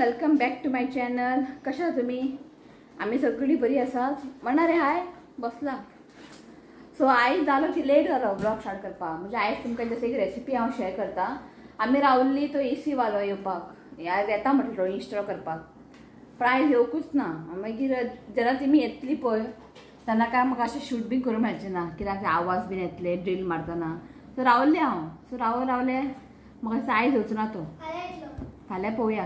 Welcome back to my channel. कशा तुम्ही? आम्ही सगळी बरी आसात म्हणा रे. हाय बसला. सो आयज जालो की लेट जालो ब्लॉग स्टार्ट करपाक. म्हणजे आयज तुमकां जसं एक रेसिपी हांव शेअर करता. आमी रावल्ली तो एसी वालो येवपाक. यार येता म्हटलो इन्स्टॉल करपाक, पण आयज येवकूच ना. मागीर जेन्ना तेमी येतली पळय तेन्ना काय म्हाका अशें शूट बी करूंक मेळचें ना, कित्याक आवाज बीन येतले ड्रिल मारतना. सो रावल्लें हांव. सो रावलें म्हाका दिसता आयज येवचो ना तो. फाल्यां पळोवया.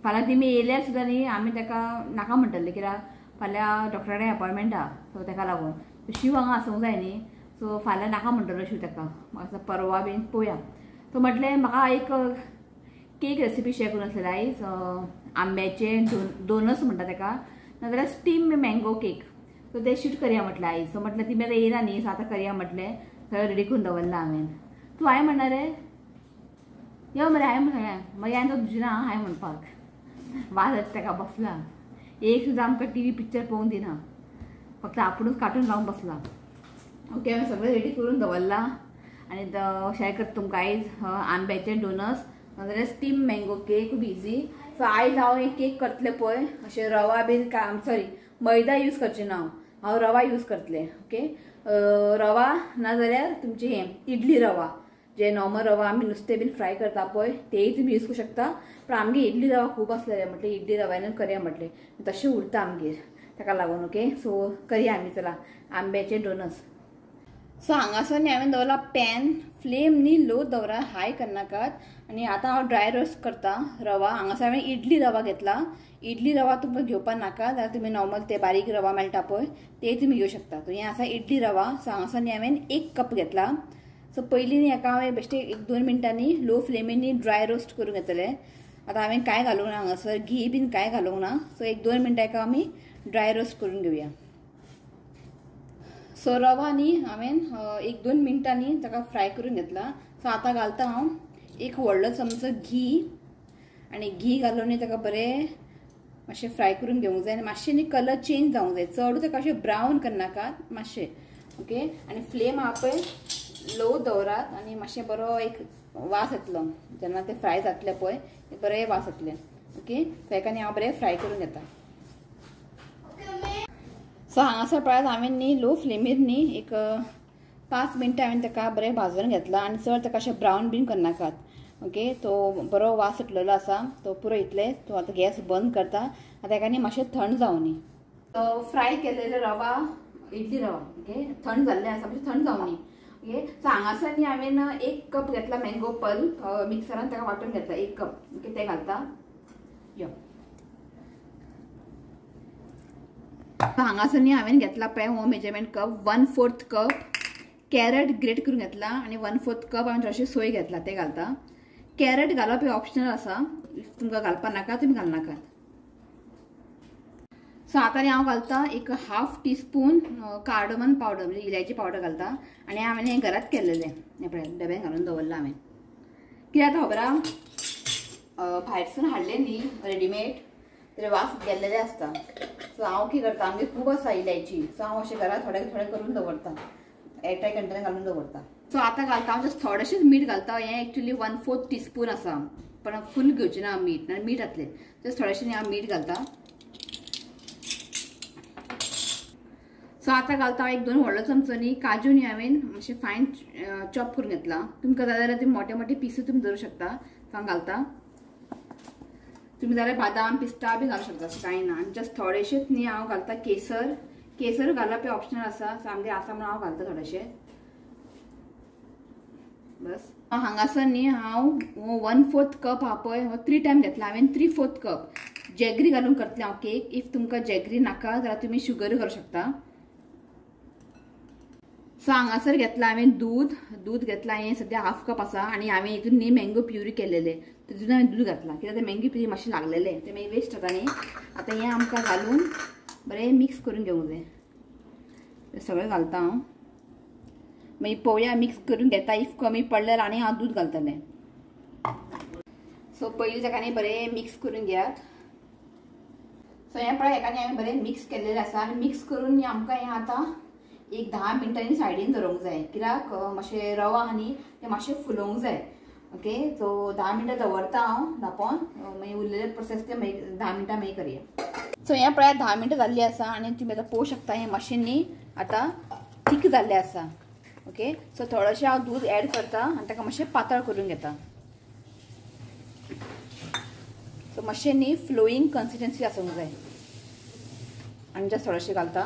फाल्यां तेमी येयल्यार सुद्दां न्ही आमी ताका नाका म्हणटले, कित्याक फाल्यां डॉक्टराकडेन अपॉयंटमेंट आहा. सो ताका लागून शिव हांगा आसूंक जाय न्ही. सो फाल्यां नाका म्हणटलो शिव ताका. म्हाका परवा बीन पळोवया. सो म्हटलें म्हाका एक केक रेसिपी शेअर करून आसलेली आयज. आंब्याचे डोनट्स म्हणटा ताका, नाजाल्यार स्टीम मँगो केक. सो ते शूट करया म्हटलें आयज. सो म्हटलें तेमी आतां येयना न्ही, सो आतां करया म्हटलें. सगळें रेडी करून दवरला हांवें. तूं हाय म्हणना रे? यो मरे हाय म्हण. मागीर हांवें तो तुजें ना हाय म्हणपाक वाजत ताका बसला. एक सुद्दां आमकां टीव्ही पिक्चर पळोवंक दिना, फक्त आपुणूच कार्टून लावन बसला. ओके, हांवें सगळें रेडी करून दवरला आनी शेअर करता तुमकां आयज आंब्याचे डोनट्स नाजाल्यार स्टीम मँगो केक. खूब इजी. सो आयज हांव एक केक करतलें पळय. अशें रवा बीन सॉरी मैदा यूज करचें ना. हांव रवा यूज करतलें. ओके, रवा नाजाल्यार तुमचें हें इडली रवा, जे नॉर्मल रवा आमी नुस्तें बीन फ्राय करता पळय तेय तुमी यूज करूं शकता. पण आमगे इडली रवा खूब आसलेले म्हटलें इडली रव्यानूच करया म्हटलें. तशें उरता आमगेर, ताका लागून. ओके, सो करया आमी. चला आंब्याचे डोनट्स. सो हांगासर न्ही हांवें दवरला पॅन. फ्लेम न्ही लो दवरा, हाय करनाकात. आनी आतां हांव ड्राय रोस्ट करता रवा. हांगासर हांवें इडली रवा घेतला. इडली रवा तुमकां घेवपाक नाका, जाल्यार तुमी नॉर्मल ते बारीक रवा मेळटा पळय ते तुमी घेवं शकता. सो हें आसा इडली रवा. सो हांगासर न्ही हांवें 1 कप घेतला. सो पयलीं न्ही हाका हांवें बेश्टे 1-2 मिनटांनी लो फ्लेमीनी ड्राय रोस्ट करून घेतलें. आतां हांवें कांय घालूंक ना हांगासर, घी बीन कांय घालूंक ना. सो 1-2 मिनटां हाका आमी ड्राय रोस्ट करून घेवया. सो रवा न्ही हांवें 1-2 मिनटांनी ताका फ्राय करून घेतला. सो आतां घालता हांव 1 व्हडलो चमचो घी. आनी घी घालून न्ही ताका बरें मातशें फ्राय करून घेवंक जाय. आनी मातशें न्ही कलर चेंज जावंक जाय, चड ताका अशें ब्रावन करनाकात, मातशें. ओके, आनी फ्लेम आहा पळय लो दवरात. आनी मातशें बरो एक वास येतलो जेन्ना ते फ्राय जातले पळय, बरें वास येतले. ओके, सो हेका न्ही हांव बरें फ्राय करून घेता. सो हांगासर पळयात हांवें न्ही लो फ्लेमीर न्ही एक 5 मिनटां हांवें ताका बरें भाजून घेतला. आनी चड ताका अशें ब्रावन बीन करनाकात. ओके, तो बरो वास सुटलेलो आसा तो पुरो इतले. तो आतां गॅस बंद करता. आतां हेका न्ही मातशें थंड जावं न्ही. तो फ्राय केलेलो रवा इडली रवा ओके थंड जाल्लें आसा, म्हणजे थंड जावं न्ही. ओके, सो हांगासर न्ही हांवें 1 कप घेतला मँगो पल्प. मिक्सरान ताका वांटून घेतला 1 कप. ओके, ते घालता. यो हांगासर न्ही हांवें घेतला पळय हो measurement cup 1/4 cup carrot grate करून घेतला. आनी 1/4 कप हांवें थोडेशें सोय घेतला, ते घालता. कॅरट घालप हे ऑप्शनल आसा. इफ तुमकां घालपा नाका तुमी घालनाकात. सो आतां न्ही हांव घालता एक 1/2 टीस्पून कार्डमन पावडर, म्हणजे इलायची पावडर घालता. आनी हांवें हें घरात केल्लेलें हें पळय डब्यान घालून दवरलां हांवें. कित्याक खबर आहा भायरसून हाडलें न्ही रेडीमेड तर वास गेल्लेले आसता. सो हांव कितें करता, आमगे खूब आसा इलायची. सो हांव अशें घरात थोडे थोडे करून दवरता, एअरटायट कंटेनर घालून दवरता. सो आतां घालता हांव जस्ट थोडेशेंच मीठ घालता. हें एक्चुअली 1/4 टीस्पून आसा, पण फूल घेवचें ना मीठ, आनी मीठ घातलें जस्ट थोडेशें हांव मीठ घालता. सो आतां घालता हांव 1-2 व्हडलो चमचो न्ही काजू न्ही हांवें मातशें फायन चॉप करून घेतला. तुमकां जाय जाल्यार तुमी मोठे मोठे पीस तुमी दवरूं शकता. सो हांव घालता. तुमी जाल्यार बादाम पिस्ता बी घालूं शकता, अशें कांय ना. आनी जस्ट थोडेशेंच न्ही हांव घालता केसर. केसर घालप हे ऑप्शनल आसा. सो आमगे आसा म्हणून हांव घालता थोडेशें बस. हांगासर न्ही हांव 1/4 कप आहा पळय हो 3 टायम घेतला हांवें. 3/4 कप जॅगरी घालून करतलें हांव केक. इफ तुमकां जॅगरी नाका जाल्यार तुमी शुगर घालूं शकता. सो हांगासर घेतला हांवें दूध घेतला. हें सद्या 1/2 कप आसा. आनी हांवें हितून न्ही मँगो प्युरी केलेले, तितून हांवें दूध घातला, कित्याक ते मँगो प्युरी मातशें लागलेले ते मागीर वेस्ट जाता न्ही. आतां हें आमकां घालून बरें मिक्स करून घेवंक जाय. तें सगळें घालता हांव. मागीर पळोवया मिक्स करून घेता. इफ कमी पडल्यार आनी हांव दूध घालतलें. सो पयलीं ताका न्ही बरें मिक्स करून घेयात. सो हें पळय हेका न्ही हांवें बरें मिक्स केल्लेलें आसा. आनी मिक्स करून न्ही आमकां हें आतां एक 10 मिनटांनी सायडीन दवरूंक जाय, कित्याक मातशें रवा आहा न्ही तें मातशें फुलोवंक जाय. ओके. सो 10 मिनटां दवरता हांव धांपोन, मागीर उरलेले प्रोसेस ते मागीर 10 मिनटां मागीर करया. सो हें पळयात 10 मिनटां जाल्ली आसा आनी तुमी आतां पळोवंक शकता हें मशीन न्ही आतां थीक जाल्लें आसा. ओके. सो थोडेंशें हांव दूद एड करता आनी ताका मातशें पातळ करून घेता. सो मातशें न्ही फ्लोईंग कन्सिस्टन्सी आसूंक जाय आनी जस्ट थोडेंशें घालता.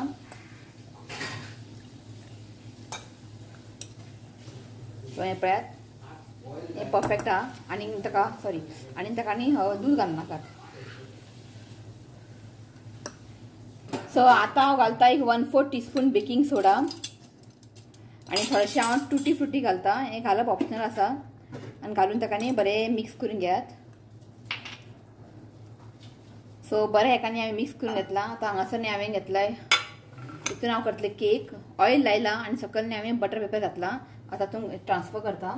सो हें पळयात हें परफेक्ट आहा. आनी ताका न्ही दूद घालनाकात. सो आतां हांव घालता एक 1/4 टीस्पून बेकिंग सोडा आनी थोडेशें हांव टुटी फ्रुटी घालता. हें घालप ऑप्शनल आसा आनी घालून ताका न्ही बरें मिक्स करून घेयात. सो बरें हेका न्ही हांवें मिक्स करून घेतला. आतां हांगासर न्ही हांवें घेतलाय हितून हांव करतलें केक. ऑयल लायला आनी सकयल न्ही हांवें बटर पेपर घातला. आतां तातूंत ट्रान्सफर करता.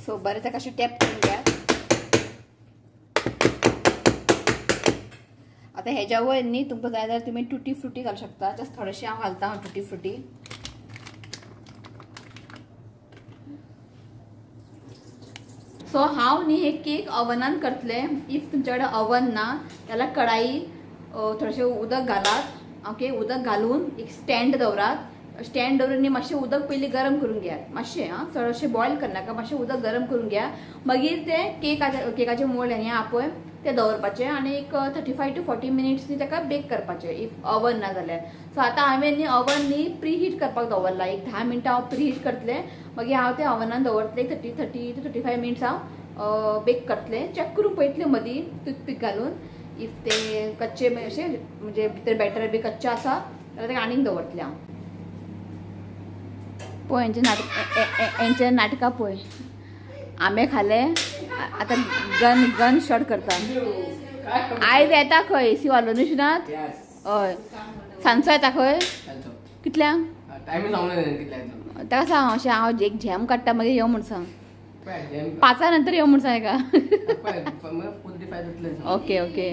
सो बरें ताका अशें टॅप करून घेयात. आतां हेज्या वयर न्ही तुमकां जाय जाल्यार तुमी टुटी फ्रुटी घालूं शकता. जस्ट थोडेशें हांव घालता टुटी फ्रुटी. सो हांव न्ही हे केक ओव्हनान करतले. इफ तुमचे कडेन ओव्हन ना जाल्यार कढाई थोडेशें उदक घालात. ओके. उदक घालून एक स्टँड दवरात. स्टँड दवरून न्ही मातशें उदक पयलीं गरम करून घेयात. मातशें चडशें बॉयल करनाका. मातशें उदक गरम करून घ्या. मागीर तें केकाचें मोल्ड हें आहा पळय तें दवरपाचें आनी एक 35 to 40 मिनिट्स न्ही ताका बेक करपाचें इफ ओव्हन ना जाल्यार. सो आतां हांवें न्ही ओव्हन न्ही प्री हीट करपाक दवरला. एक 10 मिनटां हांव प्री हीट करतलें. मागीर हांव तें ओव्हनान दवरतलें. 30 to 35 मिनिट्स हांव बेक करतलें. चॅक करून पळयतलें मदीं टूथपीक घालून इफ ते कच्चे अशें म्हणजे भितर बॅटर बी कच्चें आसा जाल्यार तेका आनीक दवरतलें हांव. पळय हेंचें नाटकां पळय. आंबे खाले आतां गन शॉट करता. आयज येता खंय एसी वालो निशनाथ. हय सांजचो येता खंय कितल्यांक ताका सांग अशें हांव एक झॅम काडटा मागीर यो म्हूण सांग. 5 नंतर यो म्हूण सांग एका. Okay okay.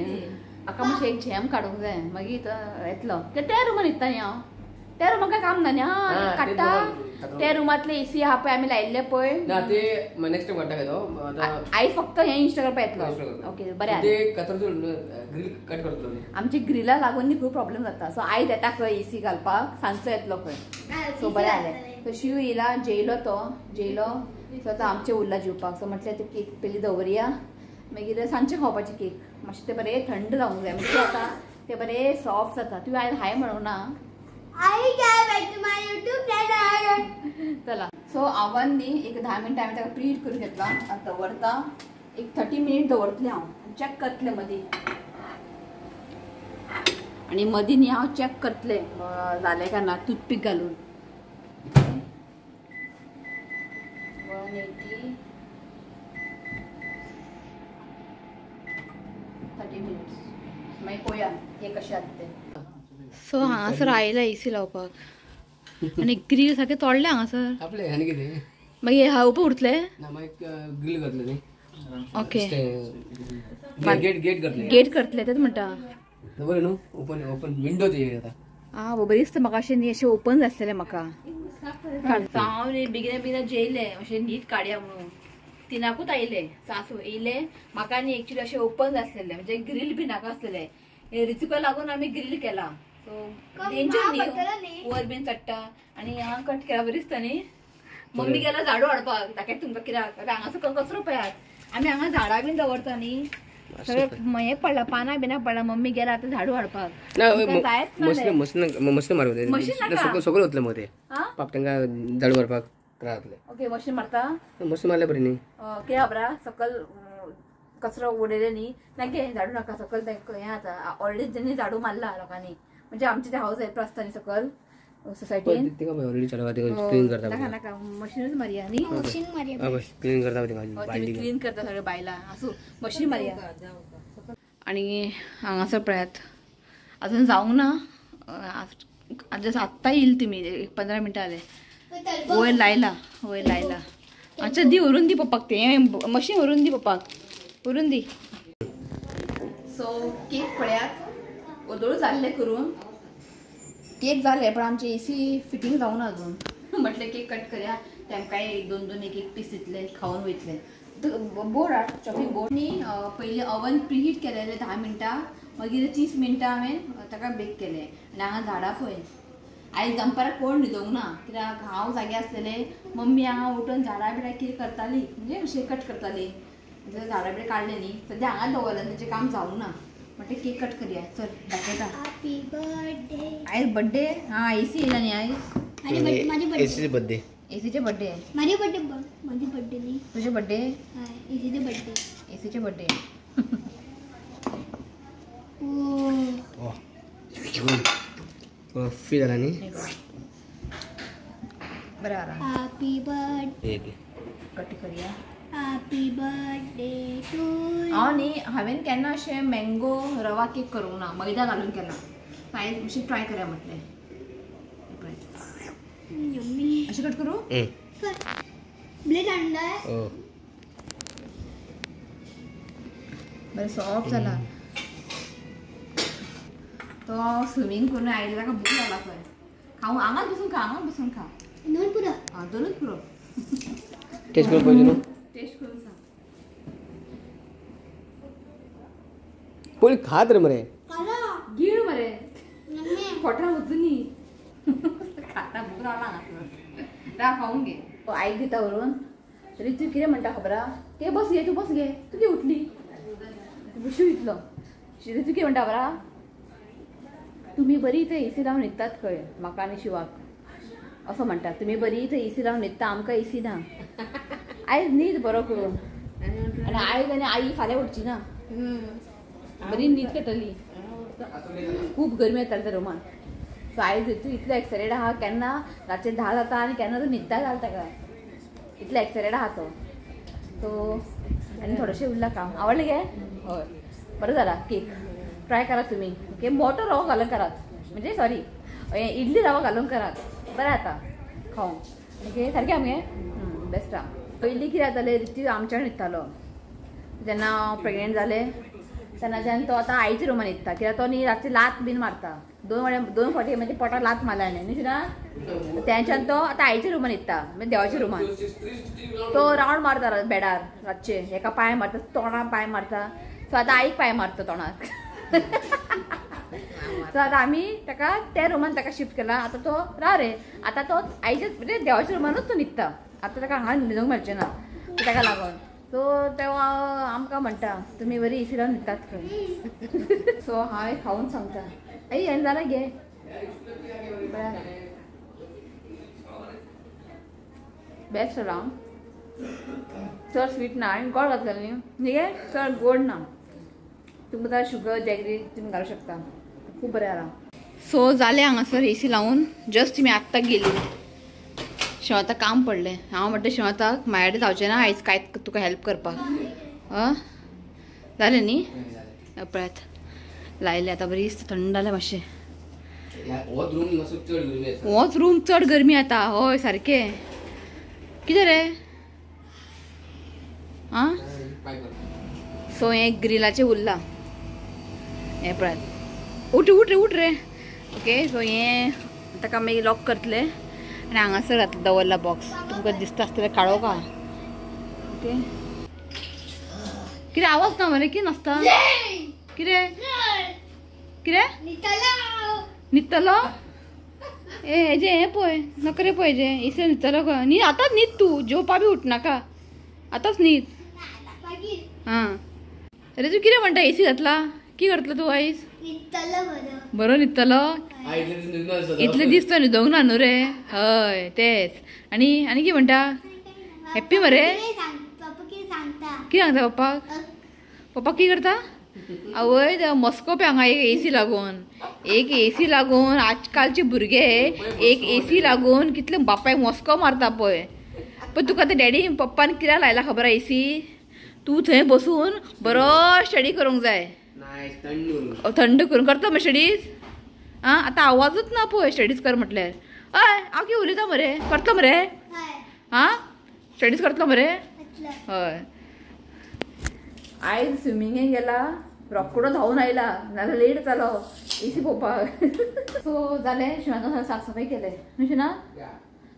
म्हाका मातशें एक झॅम काडूंक जाय मागीर येतलो. त्या रुमान येता न्ही हांव. त्या रुमान काय काम ना न्ही. हां काडटा त्या रुमांतले एसी आहा पळय आमी लायिल्ले पळय आई फक्त हें इन्स्टॉल करपाक येतलो. ओके बरें आमची ग्रिला लागून न्ही खूब प्रॉब्लेम जाता. सो आयज येता खंय एसी घालपाक सांजचो येतलो खंय. सो बरें जालें. सो शिव येयला जेयलो सो आतां आमचें उरला जेवपाक. सो म्हटल्यार ते केक पयलीं दवरया मागीर सांजचें खावपाचें केक. मातशें तें बरें थंड जावंक जाय म्हणजे आतां तें बरें सॉफ्ट जाता. तुवें आयज हाय म्हणूंक ना. चला. सो ओव्हन न्ही एक 10 मिनटां हांवें ताका प्री हीट करून घेतला. आतां दवरता एक 30 मिनिट दवरतलें हांव. चॅक करतलें मदीं आनी मदीं न्ही हांव चॅक करतलें जालें काय ना टूथपीक घालून. 180 30 मिनिट्स मागीर पळोवया हें कशें जाता तें. सो हांगासर आयला एसी लावपाक आनी ग्रील सारकें तोडलें हांगासर. आपले आनी कितें मागीर हावप उरतले ना मागीर ग्रिल करतले न्ही. ओके गेट करतले. गेट करतले तेच म्हणटा. बरें न्हू. ओपन विंडो ती आतां. आं बरें दिसता म्हाका अशें न्ही अशें ओपन जातलें म्हाका. हांव न्ही बेगिना जेयलें अशें नीट काडया म्हणून. तिनाकूच आयले सासू येयले. म्हाका न्ही एक्चुली अशें ओपन आसलेलें म्हणजे ग्रिल बी नाका आसलेलें. रिचुका लागून आमी ग्रिल केला. सो डेंजर न्ही वर बीन चडटा आनी हांगा कट केला बरी दिसता न्ही. मम्मी गेला झाडू हाडपाक दाखयता तुमकां कित्याक हांगासर कचरो पळयात आमी हांगा झाडां बीन दवरता न्ही सगळें हें पडला पानां बिनां पडला. मम्मी गेला आतां झाडू हाडपाक. मशीन मारप सगळें वतलें मग ते पाप तांकां झाडू मारपाक त्रास जातले. ओके मशीन मारता. मशीन मारल्या बरी न्ही. कितें खबरा सकल कचरो उडयले न्ही ना गे झाडू नाका सकल हें आतां ऑलरेडी जेन्ना झाडू मारला लोकांनी म्हणजे आमचे ते हावज हेल्पर आसता न्ही सकल सोसायटीन क्लीन करता. मशीनच मारया न्ही. क्लीन करता क्लीन करता सगळे बायलां आसूं मशीन मारया. आनी हांगासर पळयात अजून जावंक ना. आत्तां येयली तुमी 15 मिनटां जाले. वयर लायला अच्छा दी व्हरून दी पप्पाक तें मशीन व्हरून दी पप्पाक व्हरून दी. सो केक पळयात ओदोळ जाल्ले करून केक झाले पण आमची एसी फिटिंग जाऊन अजून म्हटलं केक कट करूया तेम काय 1-2 एक पीस दितले खाऊन वयतले बोर्ड चॉपिंग बोर्ड नी पहिले ओवन प्रीहीट केलेले 10 मिनटां मागीर 30 मिनटां हांवें ताका बेक केले आनी हांगा झाडां पळय आयज दनपारां कोण न्हिदोंक ना कित्याक हांव जागे आसलेले मम्मी हांगा उठून झाडां बिडां कितें करताली म्हणजे अशें कट करताली झाडां बिडां काडले न्ही सद्या हांगा दवरलें तेजें काम जावंक ना म्हटलें केक कट करूया चल दाखयता हॅपी बर्थडे आयज बर्थडे हां एसी येयला न्ही आयज माझी बर्थडे एसीचे बर्थडे माझी बर्थडे नाही तुझे बर्थडे एसीचे बर्थडे फ्री झाला न्ही बरं आला हॅपी बर्थडे कट करूया हॅपी बर्थडे टू हांव न्ही हांवें केन्ना अशें मँगो रवा केक करूंक ना मैदा घालून केला आयज अशें ट्राय करूया म्हटलें यम्मी अशें कट करूं ब्लेड आणलाय बरें सॉफ्ट जाला तो स्विमींग करून आयले ताका भूक लागला खंय खावं हांगाच बसून खा दोन पुरो हां दोनूच पुरो टेस्ट करून पळयली न्हू टेस्ट करून सांग पळय खात रे मरे गिळ मरे यम्मी पोटान वचुनी खाता भूक लागला हांगा खावून घे आईक दिता व्हरून तरी तूं कितें म्हणटा खबर आहा ते बस गे तूं कितें उठली शिव इतलो तूं कितें म्हणटा खबर आहा तुमी बरी थंय एसी लावन न्हिदतात खंय म्हाका आनी शिवाक असो म्हणटा तुमी बरी थंय एसी लावन न्हिदता आमकां एसी ना आयज न्हीद बरो करून आनी आयज आनी आई फाल्यां उठची ना बरी न्हीद करतली खूब गरमी येताली त्या रुमान सो आयज तूं इतलो एक्सायटेड आहा केन्ना रातचे 10 जाता आनी केन्ना तूं न्हिदता जाल ताका इतलो एक्सायटेड आहा तो सो आनी थोडेशें उरला काम आवडलें गे हय बरो जाला केक ट्राय करात तुमी ओके मोटो रवो घालून करात म्हणजे सॉरी इडली रवा घालून करात बरें जाता खावंक ओके सारकें आमगे बेस्ट आहा पयलीं कितें जातालें रिती आमच्या न्हिदतालो जेन्ना हांव प्रेग्नेंट जालें तेन्ना जेन्ना तो आतां आईच्या रुमान न्हिदता कित्याक तो न्ही रातची लात बीन मारता 2 फावटी म्हणजे पोटार लात मारला न्ही ना तेच्यान तो आतां आईच्या रुमान न्हिदता म्हणजे देवाच्या रुमान तो रावंड मारता बेडार रातचे एका पांय मारता तोंडार पांय मारता सो आतां आईक पांय मारता तोंडार सो आतां आमी ताका त्या रुमान ताका शिफ्ट केला आतां तो राव रे आतां तो आईच्या म्हणजे देवाच्या रुमानूच तो न्हिदता आतां ताका हांगा न्हिदूंक मेळचें ना ताका लागून सो तेव्हा आमकां म्हणटा तुमी बरी एसी लावन न्हिदतात खंय सो हांव खावून सांगता आई हें जालें गे बेस्ट जाला चड स्वीट ना आनी गोड घातलेलें न्ही न्ही गे चड गोड ना तुमकां जाय शुगर जॅगरी तुमी घालूं शकता खूब बरें जाला सो जालें हांगासर एसी लावून जस्ट तुमी आत्तां गेली शिवाताक काम पडलें हांव म्हणटा शिवाताक म्हाजे कडेन जावचें ना आयज कांय तुका हेल्प करपाक जालें न्ही पळयात लायलें आतां बरी थंड जालें मातशें होच रूम चड गरमी आता हय सारकें कितें रे आं सो हें ग्रिलाचें उरलां हें पळयात उठ रे ओके सो हें ताका मागीर लॉक करतलें आनी हांगासर घातलें दवरला बॉक्स तुमकां दिसता आसतलें काळो का ओके कितें आवाज ना मरे कितें नासता कितें न्हिदतलो हेजें हें पळय नकरे पळय हेजें एसी न्हिदतलो खंय न्ही आतांच न्हीद तूं जेवपा बी उठनाका आतांच न्हीद हां अरे तूं कितें म्हणटा एसी घातला कितें करतलो तूं आयज बरो न्हिदतलो इतले दीस तो न्हिदोंक ना न्हू रे हय तेच आनी कितें म्हणटा हॅप्पी मरे कितें सांगता पप्पाक कितें करता आवय मस्को पे हांगा एक एसी लागून आजकालचे भुरगे एक एसी लागून कितले बापायक मस्को मारता पळय पण तुका ते डॅडी पप्पान कित्याक लायला खबर आहा एसी तूं थंय बसून बरो स्टडी करूंक जाय थंड करून करता मरे स्टडीज आं आतां आवाजूच ना पळय स्टडीज कर म्हटल्यार हय हांव कितें उलयता मरे करतलो मरे आं स्टडीज करतलो मरे हय आयज स्विमींगेक गेला रोकडो धांवन आयला नाल्यार लेट जालो एसी पळोवपाक. सो जालें शिवान साफसफाई केले न्हू ना.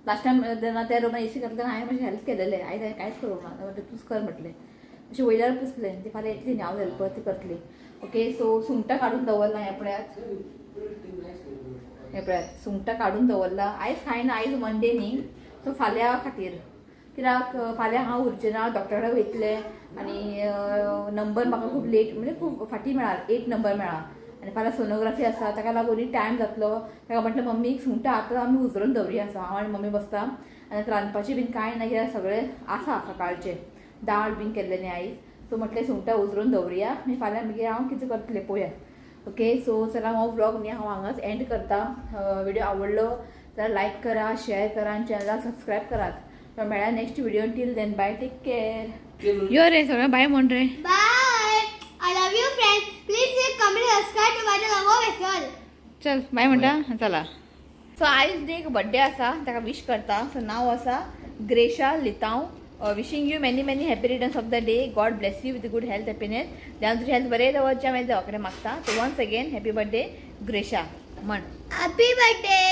लास्ट टायम जेन्ना त्या रुमान एसी घातले हांवें मातशें हेल्प केलेलें. आयज हांवें कांयच करूंक ना. तूंच कर म्हटलें. अशें वयल्यार पुसलें. ती फाल्यां येतली न्ही हांव हेल्पर ती करतली. ओके सो सुंगटां काडून दवरला हें पळयात. हे पळयात सुंगटां काडून दवरला. आयज खायना आयज मंडे न्ही सो फाल्यां खातीर. कित्याक फाल्यां हांव उरचेना डॉक्टरा कडेन वयतलें आनी नंबर म्हाका खूब लेट म्हणजे खूब फाटीं मेळ्ळा 8 नंबर मेळ्ळा आनी फाल्यां सोनोग्राफी आसा ताका लागून टायम जातलो. ताका म्हटलें मम्मीक सुंगटां आतां आमी उजरोवन दवरुया. सो हांव आनी मम्मी बसता आनी रांदपाचें बीन कांय ना कित्याक सगळें आसा सकाळचें दाळ बीन केल्लें न्ही आयज. सो म्हटलें सुंगटां उजरोवन दवरुया आनी फाल्यां मागीर हांव कितें करतलें पळोवया. ओके सो चला हो व्लॉग न्ही हांव हांगाच एंड करता. व्हिडिओ आवडलो जाल्यार लायक करा शेअर करा आनी चॅनलाक सबस्क्रायब करात. मेळ्या next video till then bye take care. यो रे सगळें बाय म्हण रे. Bye. I love you friends. Please like, comment, subscribe to my channel. चल बाय म्हणटा चला. सो आयज एक बर्थडे आसा ताका विश करता. सो नाव आसा ग्रेशा लितांव. Wishing you many many happy returns of the day. God bless you with good health happiness. देवान तुजी हेल्थ बरें दवरचें हांवें देवा कडेन मागता. So once again happy birthday Gresha म्हण. Happy birthday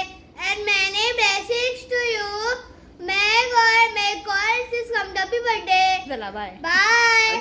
and many blessings to you. May God come to happy birthday. चला बाय. Bye.